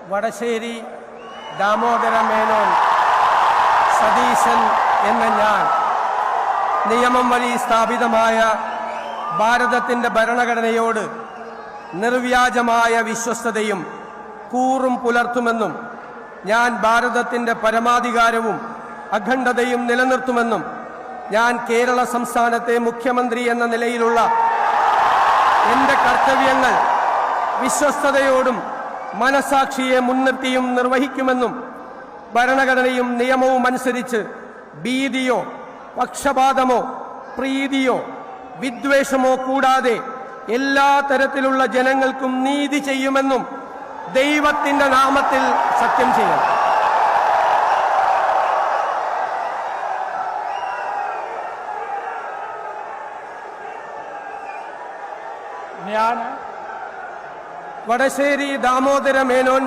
വടശ്ശേരി ദാമോദര മേനോൻ സതീശൻ എന്ന ഞാൻ നിയമം വഴി സ്ഥാപിതമായ ഭാരതത്തിൻ്റെ ഭരണഘടനയോട് നിർവ്യാജമായ വിശ്വസ്തതയും കൂറും പുലർത്തുമെന്നും ഞാൻ ഭാരതത്തിൻ്റെ പരമാധികാരവും അഖണ്ഡതയും നിലനിർത്തുമെന്നും ഞാൻ കേരള സംസ്ഥാനത്തെ മുഖ്യമന്ത്രി എന്ന നിലയിലുള്ള എൻ്റെ കർത്തവ്യങ്ങൾ വിശ്വസ്തയോടും മനസാക്ഷിയെ മുൻനിർത്തിയും നിർവഹിക്കുമെന്നും ഭരണഘടനയും നിയമവും അനുസരിച്ച് ഭീതിയോ പക്ഷപാതമോ പ്രീതിയോ വിദ്വേഷമോ കൂടാതെ എല്ലാ തരത്തിലുള്ള ജനങ്ങൾക്കും നീതി ചെയ്യുമെന്നും ദൈവത്തിന്റെ നാമത്തിൽ സത്യം ചെയ്യാം. ഞാൻ വടശ്ശേരി ദാമോദര മേനോൻ